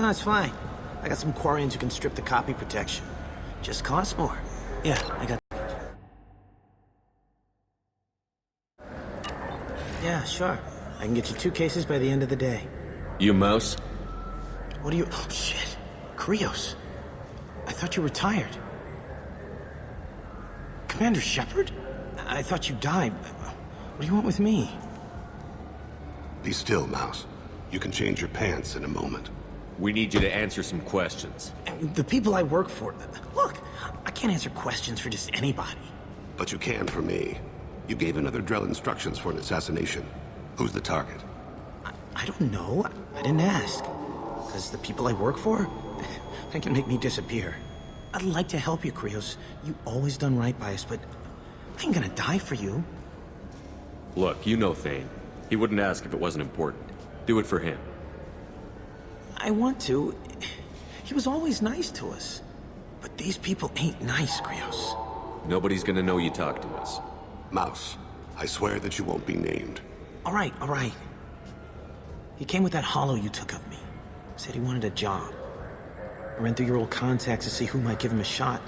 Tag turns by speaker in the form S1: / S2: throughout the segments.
S1: No, it's fine. I got some Quarians who can strip the copy protection. Just costs more. Yeah, I got... Yeah, sure. I can get you 2 cases by the end of the day.
S2: You Mouse?
S1: What are you... Oh, shit. Krios. I thought you were retired. Commander Shepard? I thought you died. What do you want with me?
S3: Be still, Mouse. You can change your pants in a moment.
S2: We need you to answer some questions.
S1: The people I work for... Look, I can't answer questions for just anybody.
S3: But you can for me. You gave another Drell instructions for an assassination. Who's the target?
S1: I don't know. I didn't ask. Because the people I work for, they can make me disappear. I'd like to help you, Krios. You've always done right by us, but I ain't gonna die for you.
S2: Look, you know Thane. He wouldn't ask if it wasn't important. Do it for him.
S1: I want to. He was always nice to us. But these people ain't nice, Krios.
S2: Nobody's gonna know you talked to us.
S3: Mouse, I swear that you won't be named.
S1: All right, all right. He came with that hollow you took of me. Said he wanted a job. I ran through your old contacts to see who might give him a shot.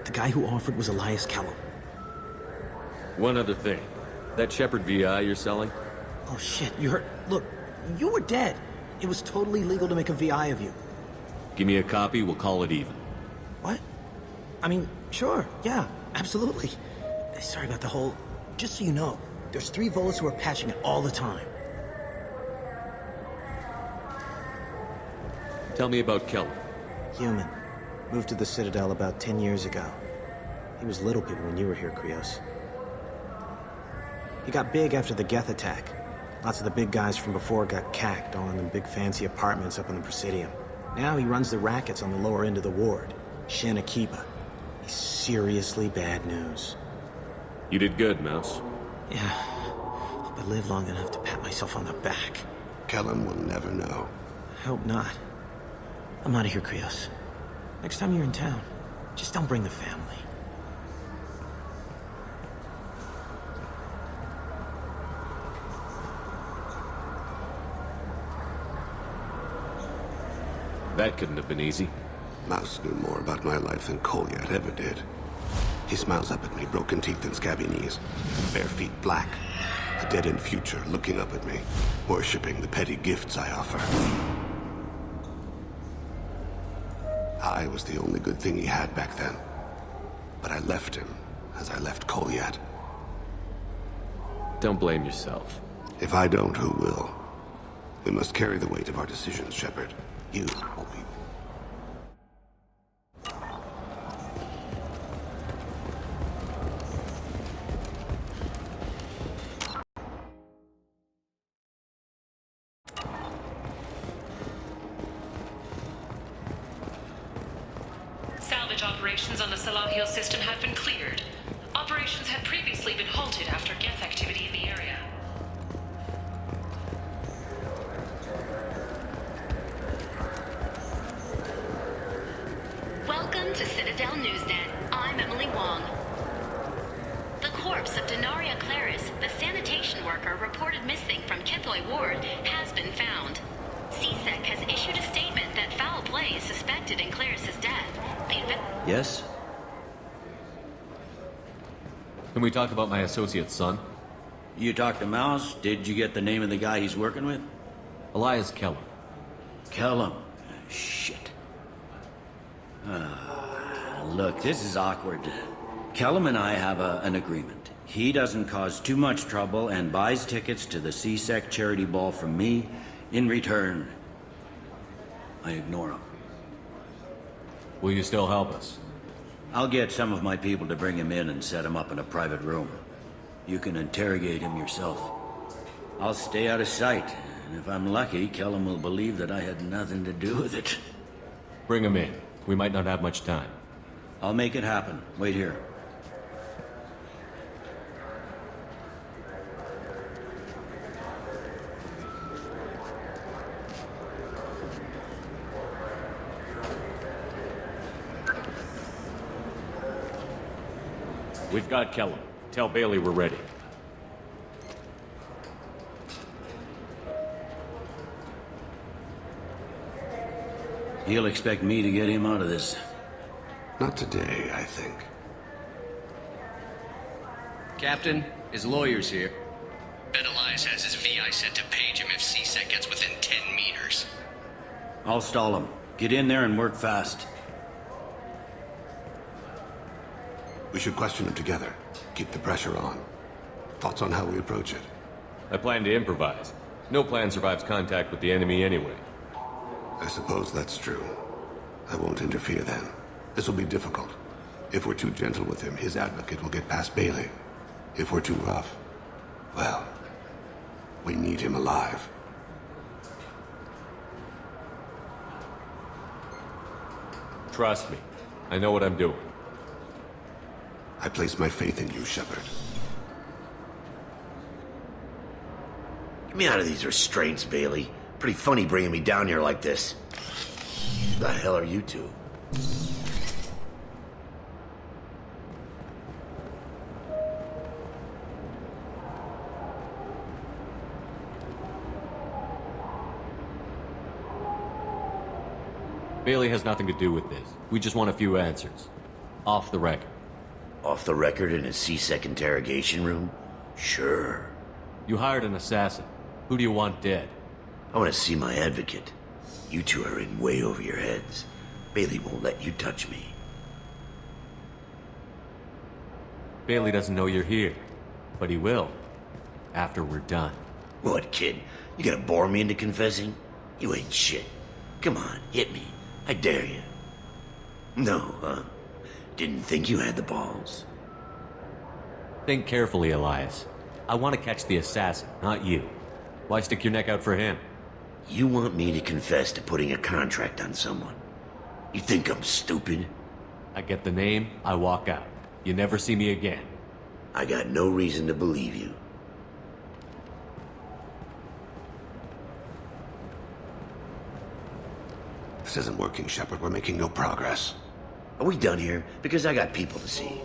S1: The guy who offered was Elias Kellum.
S2: One other thing. That Shepard VI you're selling?
S1: Oh shit, you heard... Look, you were dead. It was totally legal to make a VI of you.
S2: Give me a copy, we'll call it even.
S1: What? I mean, sure, yeah, absolutely. Sorry about the whole... Just so you know, there's 3 Volus who are patching it all the time.
S2: Tell me about Kellum.
S1: Human. Moved to the Citadel about 10 years ago. He was little people when you were here, Krios. He got big after the Geth attack. Lots of the big guys from before got cacked all in them big fancy apartments up in the Presidium. Now he runs the rackets on the lower end of the ward, Shin Akiba. He's seriously bad news.
S2: You did good, Mouse.
S1: Yeah. Hope I live long enough to pat myself on the back.
S3: Kellum will never know.
S1: I hope not. I'm out of here, Krios. Next time you're in town, just don't bring the family.
S2: That couldn't have been easy.
S3: Mouse knew more about my life than Kolyat ever did. He smiles up at me, broken teeth and scabby knees, bare feet black, a dead-end future looking up at me, worshipping the petty gifts I offer. I was the only good thing he had back then, but I left him as I left Kolyat.
S2: Don't blame yourself.
S3: If I don't, who will? We must carry the weight of our decisions, Shepard. You will be...
S4: Salvage operations on the Salahio system have been cleared. Operations had previously been halted after Geth activity in the area.
S5: Welcome to Citadel Newsnet. I'm Emily Wong. The corpse of Denaria Claris, the sanitation worker reported missing from Kithoy Ward, has been found. CSEC has issued a statement that foul play is suspected in Claris's death.
S6: Yes?
S2: Can we talk about my associate's son?
S6: You talked to Mouse? Did you get the name of the guy he's working with?
S2: Elias Kellum.
S6: Kellum. Shit. Look, this is awkward. Kellum and I have an agreement. He doesn't cause too much trouble and buys tickets to the CSEC charity ball from me. In return, I ignore him.
S2: Will you still help us?
S6: I'll get some of my people to bring him in and set him up in a private room. You can interrogate him yourself. I'll stay out of sight, and if I'm lucky, Kellum will believe that I had nothing to do with it.
S2: Bring him in. We might not have much time.
S6: I'll make it happen. Wait here.
S2: We've got Kellum. Tell Bailey we're ready.
S6: He'll expect me to get him out of this.
S3: Not today, I think.
S7: Captain, his lawyer's here.
S8: Ben Elias has his VI set to page him if CSEC gets within 10 meters.
S6: I'll stall him. Get in there and work fast.
S3: We should question him together. Keep the pressure on. Thoughts on how we approach it?
S2: I plan to improvise. No plan survives contact with the enemy anyway.
S3: I suppose that's true. I won't interfere then. This will be difficult. If we're too gentle with him, his advocate will get past Bailey. If we're too rough, well, we need him alive.
S2: Trust me. I know what I'm doing.
S3: I place my faith in you, Shepard.
S9: Get me out of these restraints, Bailey. Pretty funny bringing me down here like this. The hell are you two?
S2: Bailey has nothing to do with this. We just want a few answers. Off the record.
S9: Off the record in a CSEC interrogation room? Sure.
S2: You hired an assassin. Who do you want dead?
S9: I want to see my advocate. You two are in way over your heads. Bailey won't let you touch me.
S2: Bailey doesn't know you're here. But he will. After we're done.
S9: What, kid? You gonna bore me into confessing? You ain't shit. Come on, hit me. I dare you. No, huh? Didn't think you had the balls.
S2: Think carefully, Elias. I want to catch the assassin, not you. Why stick your neck out for him?
S9: You want me to confess to putting a contract on someone? You think I'm stupid?
S2: I get the name, I walk out. You never see me again.
S9: I got no reason to believe you.
S3: This isn't working, Shepard. We're making no progress.
S9: Are we done here? Because I got people to see.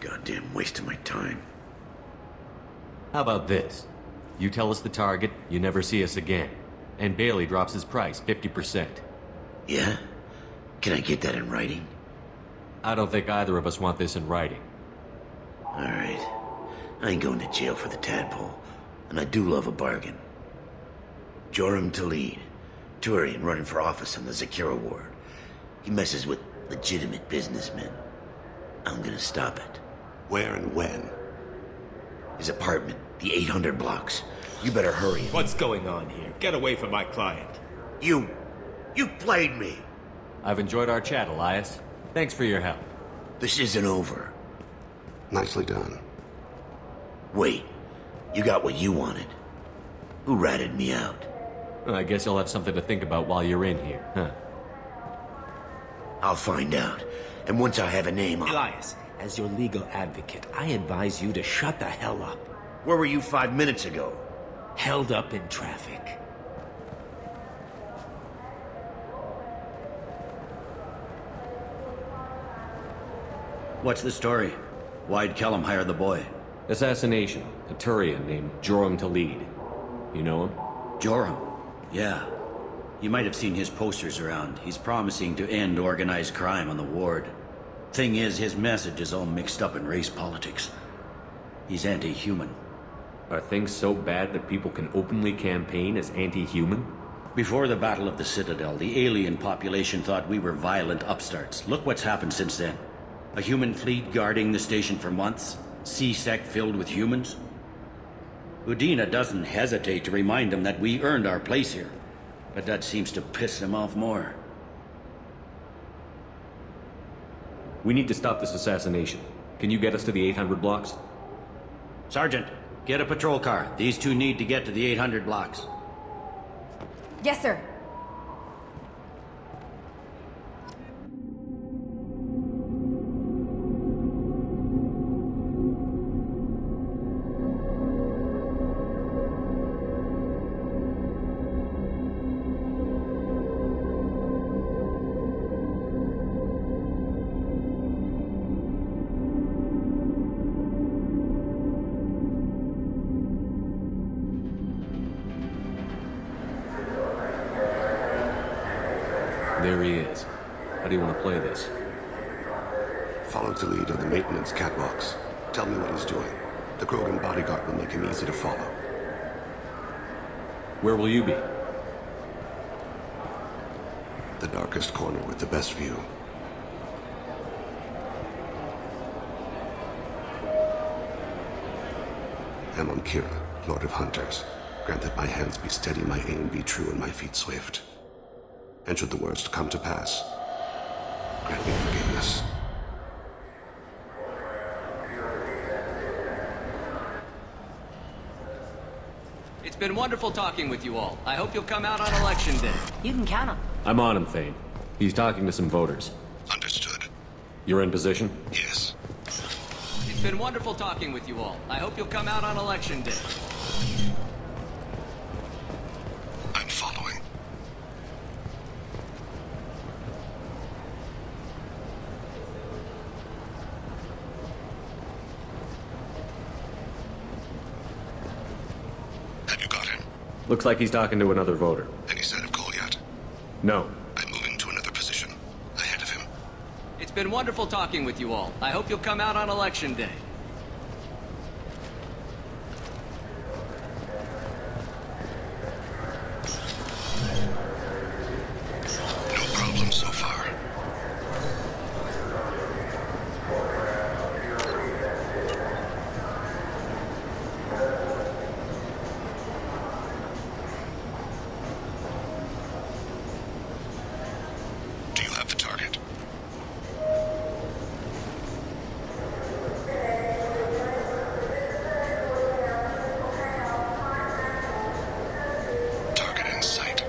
S9: Goddamn waste of my time.
S2: How about this? You tell us the target, you never see us again. And Bailey drops his price 50%.
S9: Yeah? Can I get that in writing?
S2: I don't think either of us want this in writing.
S9: Alright. I ain't going to jail for the tadpole. And I do love a bargain. Joram Talid, Turian running for office on the Zakira ward. He messes with legitimate businessmen. I'm gonna stop it.
S3: Where and when?
S9: His apartment, the 800 blocks. You better hurry.
S10: What's going on here? Get away from my client.
S9: You played me.
S2: I've enjoyed our chat, Elias. Thanks for your help.
S9: This isn't over.
S3: Nicely done.
S9: Wait, you got what you wanted. Who ratted me out?
S2: I guess you'll have something to think about while you're in here, huh?
S9: I'll find out. And once I have a name,
S10: Elias, as your legal advocate, I advise you to shut the hell up.
S9: Where were you 5 minutes ago?
S10: Held up in traffic.
S6: What's the story? Why'd Kellum hire the boy?
S2: Assassination. A Turian named Joram Talid. You know him?
S6: Joram? Yeah. You might have seen his posters around. He's promising to end organized crime on the ward. Thing is, his message is all mixed up in race politics. He's anti-human.
S2: Are things so bad that people can openly campaign as anti-human?
S6: Before the Battle of the Citadel, the alien population thought we were violent upstarts. Look what's happened since then. A human fleet guarding the station for months. CSEC filled with humans. Udina doesn't hesitate to remind them that we earned our place here. But that seems to piss them off more.
S2: We need to stop this assassination. Can you get us to the 800 blocks?
S6: Sergeant, get a patrol car. These two need to get to the 800 blocks.
S11: Yes, sir.
S3: Joram Talid of the maintenance catwalks. Tell me what he's doing. The Krogan bodyguard will make him easy to follow.
S2: Where will you be?
S3: The darkest corner with the best view. Amon Kira, Lord of Hunters. Grant that my hands be steady, my aim be true, and my feet swift. And should the worst come to pass, grant me forgiveness.
S7: It's been wonderful talking with you all. I hope you'll come out on Election Day.
S11: You can count on.
S2: I'm on him, Thane. He's talking to some voters.
S3: Understood.
S2: You're in position?
S3: Yes.
S7: It's been wonderful talking with you all. I hope you'll come out on Election Day.
S3: I'm following. Have you got him?
S2: Looks like he's talking to another voter.
S3: Any sign of Kolyat?
S2: No.
S3: I'm moving to another position. Ahead of him.
S7: It's been wonderful talking with you all. I hope you'll come out on Election Day.
S3: No problem so far. Do you have the target? Target in sight.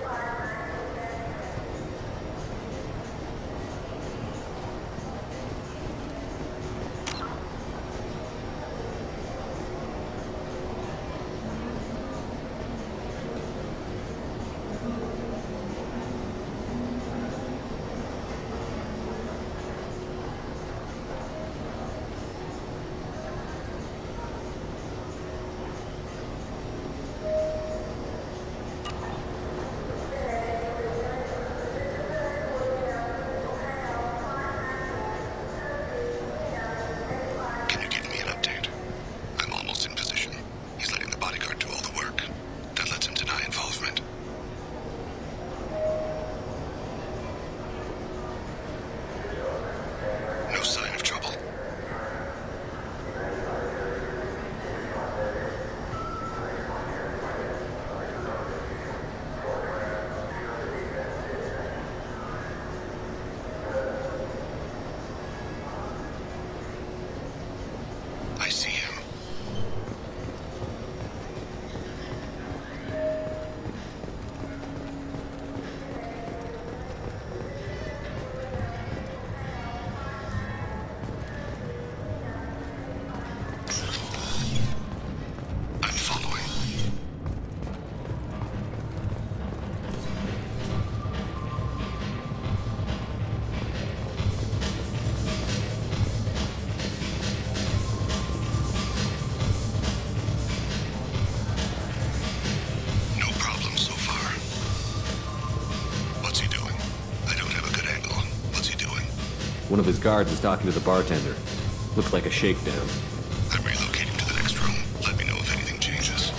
S3: Can you give me an update? I'm almost in position. He's letting the bodyguard do all the work. That lets him deny involvement. No sign of trouble. I see him. I'm following. No problem so far. What's he doing? I don't have a good angle. What's he doing?
S2: One of his guards is talking to the bartender. Looks like a shakedown.
S3: I'm relocating to the next room. Let me know if anything changes.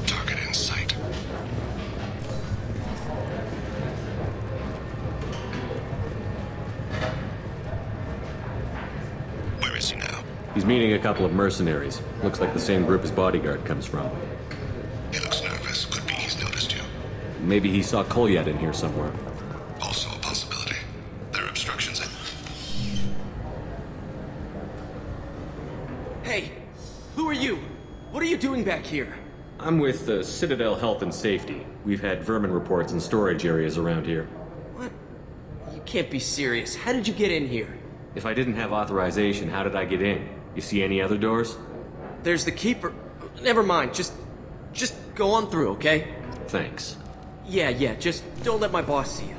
S3: Target in sight. Where is he now?
S2: He's meeting a couple of mercenaries. Looks like the same group his bodyguard comes from.
S3: He looks nervous. Could be he's noticed you.
S2: Maybe he saw Kolyat in here somewhere.
S3: Also a possibility. There are obstructions.
S12: Hey, who are you? What are you doing back here?
S2: I'm with the Citadel Health and Safety. We've had vermin reports in storage areas around here.
S12: What? You can't be serious. How did you get in here?
S2: If I didn't have authorization, how did I get in? You see any other doors?
S12: There's the keeper. Never mind. Just go on through, okay?
S2: Thanks.
S12: Yeah. Just don't let my boss see you.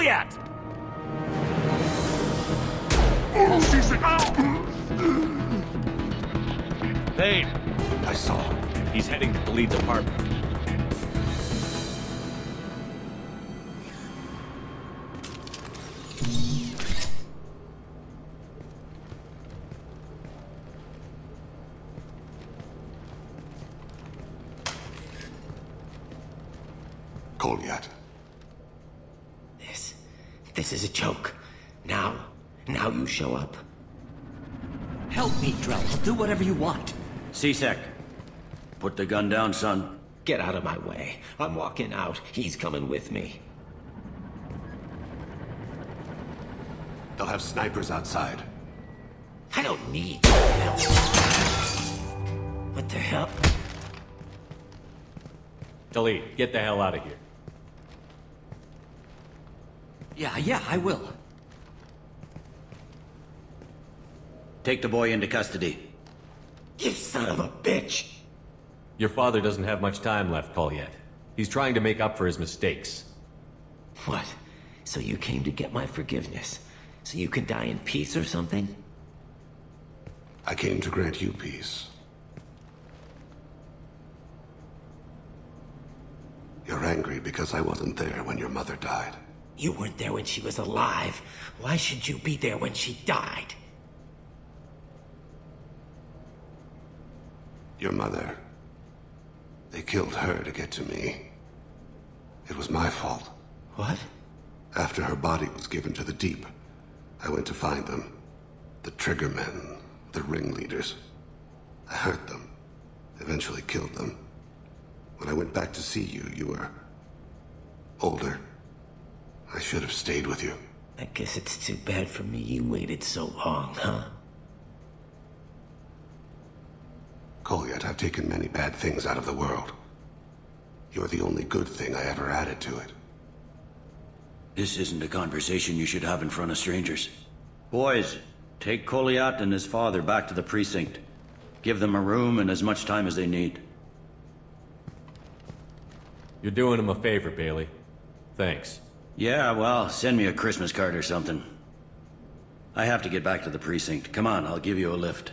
S2: Kolyat! Thane!
S3: I saw him.
S2: He's heading to the lead's apartment.
S3: Kolyat.
S10: This is a joke. Now you show up.
S7: Help me, Drell. I'll do whatever you want.
S6: C-Sec, put the gun down, son.
S10: Get out of my way. I'm walking out. He's coming with me.
S3: They'll have snipers outside.
S10: I don't need your help. What the hell?
S2: Talid, get the hell out of here.
S7: Yeah, I will.
S6: Take the boy into custody.
S10: You son of a bitch!
S2: Your father doesn't have much time left, Kolyat. He's trying to make up for his mistakes.
S10: What? So you came to get my forgiveness? So you can die in peace or something?
S3: I came to grant you peace. You're angry because I wasn't there when your mother died.
S10: You weren't there when she was alive. Why should you be there when she died?
S3: Your mother. They killed her to get to me. It was my fault.
S10: What?
S3: After her body was given to the Deep, I went to find them. The Triggermen, the ringleaders. I hurt them. Eventually killed them. When I went back to see you, you were older. I should have stayed with you.
S10: I guess it's too bad for me you waited so long, huh?
S3: Kolyat, I've taken many bad things out of the world. You're the only good thing I ever added to it.
S6: This isn't a conversation you should have in front of strangers. Boys, take Kolyat and his father back to the precinct. Give them a room and as much time as they need.
S2: You're doing him a favor, Bailey. Thanks.
S6: Yeah, well, send me a Christmas card or something. I have to get back to the precinct. Come on, I'll give you a lift.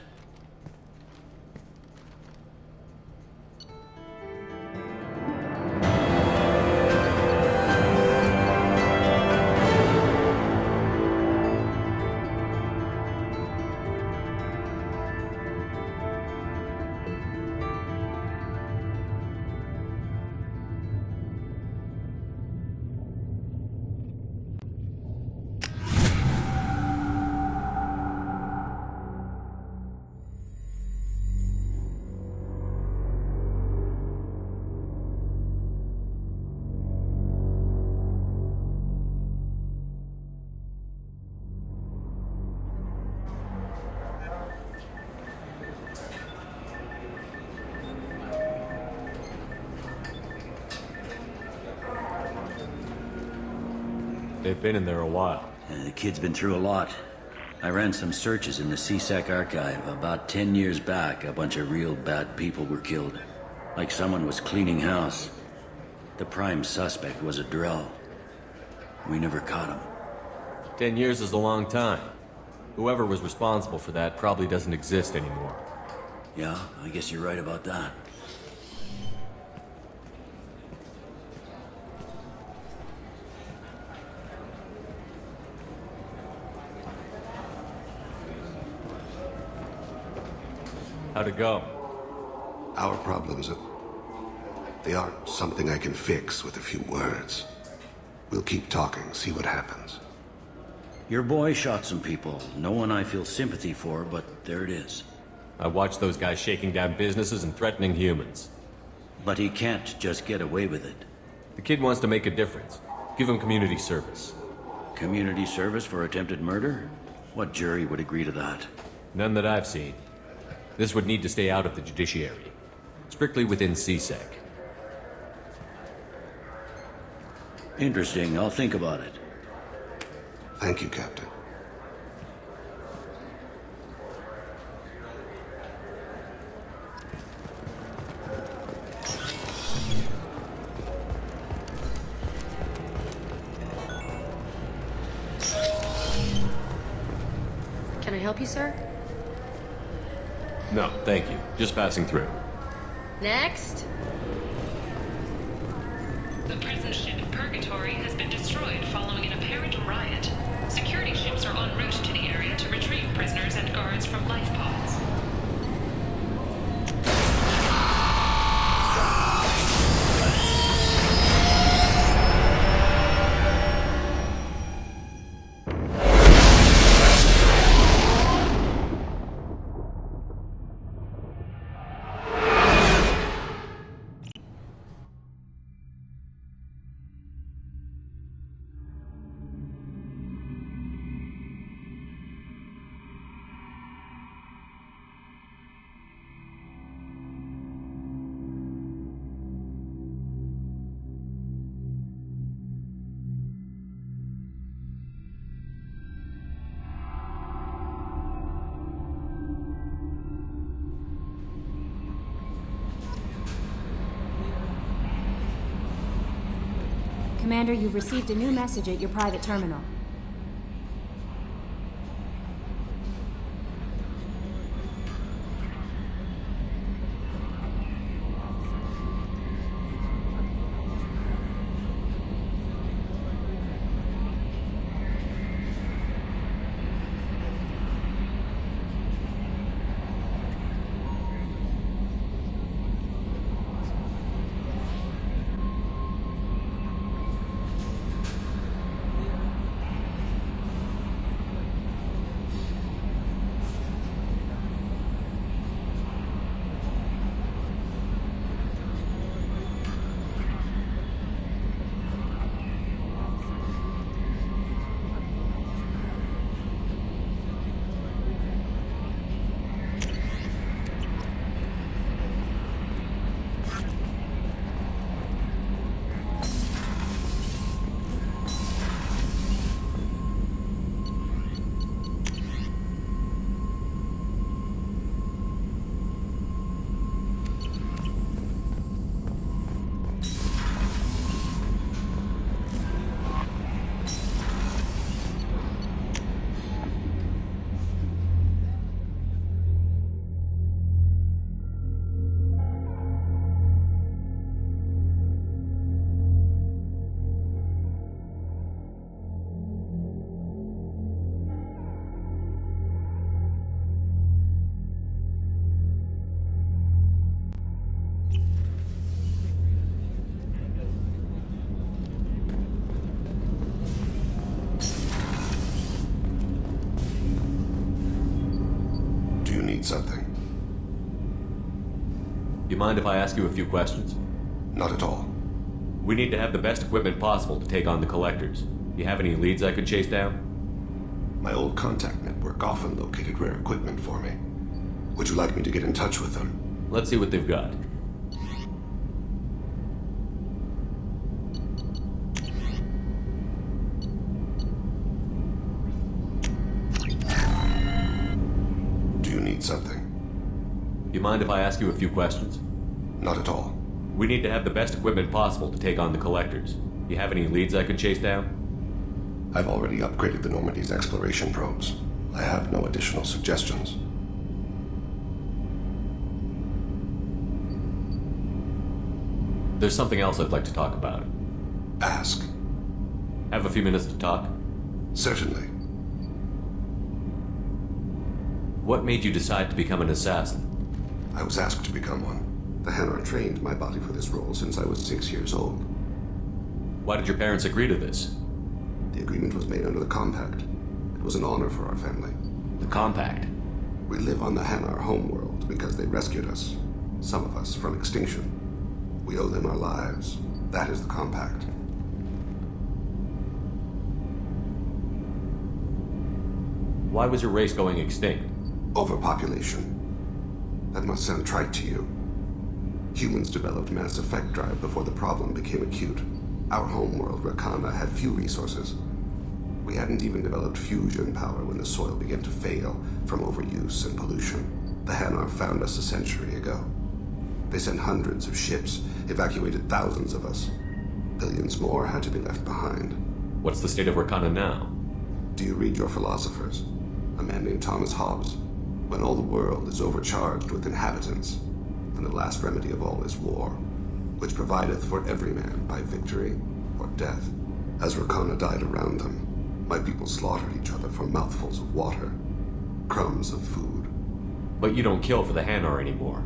S2: They've been in there a while.
S6: The kid's been through a lot. I ran some searches in the C-Sec archive. About 10 years back, a bunch of real bad people were killed. Like someone was cleaning house. The prime suspect was a Drell. We never caught him.
S2: 10 years is a long time. Whoever was responsible for that probably doesn't exist anymore.
S6: Yeah, I guess you're right about that.
S2: How'd it go?
S3: Our problems, they aren't something I can fix with a few words. We'll keep talking, see what happens.
S6: Your boy shot some people. No one I feel sympathy for, but there it is.
S2: I watched those guys shaking down businesses and threatening humans.
S6: But he can't just get away with it.
S2: The kid wants to make a difference. Give him community service.
S6: Community service for attempted murder? What jury would agree to that?
S2: None that I've seen. This would need to stay out of the judiciary. Strictly within C-Sec.
S6: Interesting. I'll think about it.
S3: Thank you, Captain.
S11: help you, sir?
S2: No, thank you. Just passing through.
S11: Next.
S4: The present ship Purgatory has been destroyed following an apparent riot. Security ships are en route to the area to retrieve prisoners and guards from life pods.
S11: Commander, you've received a new message at your private terminal.
S3: Something.
S2: You mind if I ask you a few questions?
S3: Not at all.
S2: We need to have the best equipment possible to take on the Collectors. You have any leads I could chase down?
S3: My old contact network often located rare equipment for me. Would you like me to get in touch with them?
S2: Let's see what they've got.
S3: Something.
S2: You mind if I ask you a few questions?
S3: Not at all.
S2: We need to have the best equipment possible to take on the Collectors. You have any leads I could chase down?
S3: I've already upgraded the Normandy's exploration probes. I have no additional suggestions.
S2: There's something else I'd like to talk about.
S3: Ask.
S2: Have a few minutes to talk?
S3: Certainly.
S2: What made you decide to become an assassin?
S3: I was asked to become one. The Hanar trained my body for this role since I was 6 years old.
S2: Why did your parents agree to this?
S3: The agreement was made under the Compact. It was an honor for our family.
S2: The Compact?
S3: We live on the Hanar homeworld because they rescued us. Some of us from extinction. We owe them our lives. That is the Compact.
S2: Why was your race going extinct?
S3: Overpopulation. That must sound trite to you. Humans developed mass effect drive before the problem became acute. Our homeworld, Rakana, had few resources. We hadn't even developed fusion power when the soil began to fail from overuse and pollution. The Hanar found us a century ago. They sent hundreds of ships, evacuated thousands of us. Billions more had to be left behind.
S2: What's the state of Rakana now?
S3: Do you read your philosophers? a man named Thomas Hobbes. When all the world is overcharged with inhabitants, and the last remedy of all is war, which provideth for every man by victory or death. As Rakana died around them, my people slaughtered each other for mouthfuls of water, crumbs of food.
S2: But you don't kill for the Hanar anymore.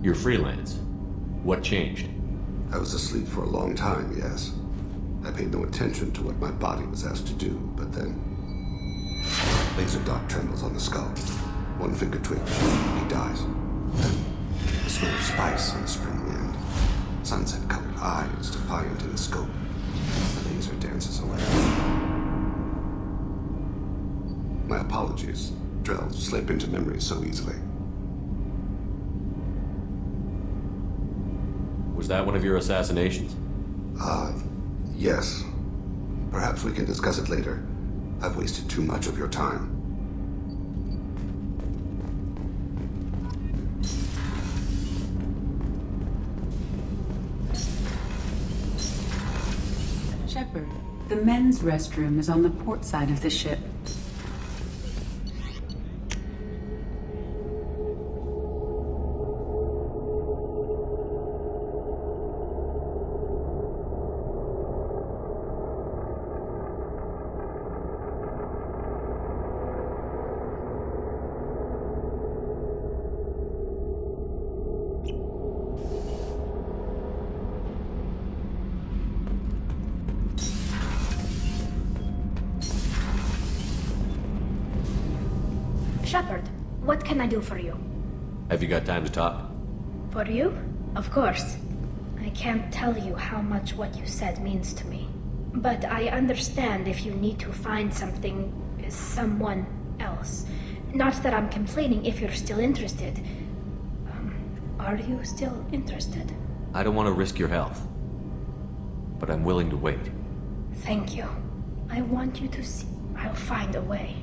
S2: You're freelance. What changed?
S3: I was asleep for a long time, yes. I paid no attention to what my body was asked to do, but then... Laser dot trembles on the skull. One finger twitch, he dies. Then, the smell of spice on the spring wind. Sunset-colored eyes defiant in the scope. The laser dances away. My apologies. Drells slip into memory so easily.
S2: Was that one of your assassinations?
S3: Yes. Perhaps we can discuss it later. I've wasted too much of your time.
S13: Shepard, the men's restroom is on the port side of the ship.
S14: Shepard, what can I do for you?
S2: Have you got time to talk?
S14: For you? Of course. I can't tell you how much what you said means to me. But I understand if you need to find someone else. Not that I'm complaining if you're still interested. Are you still interested?
S2: I don't want to risk your health. But I'm willing to wait.
S14: Thank you. I want you to see. I'll find a way.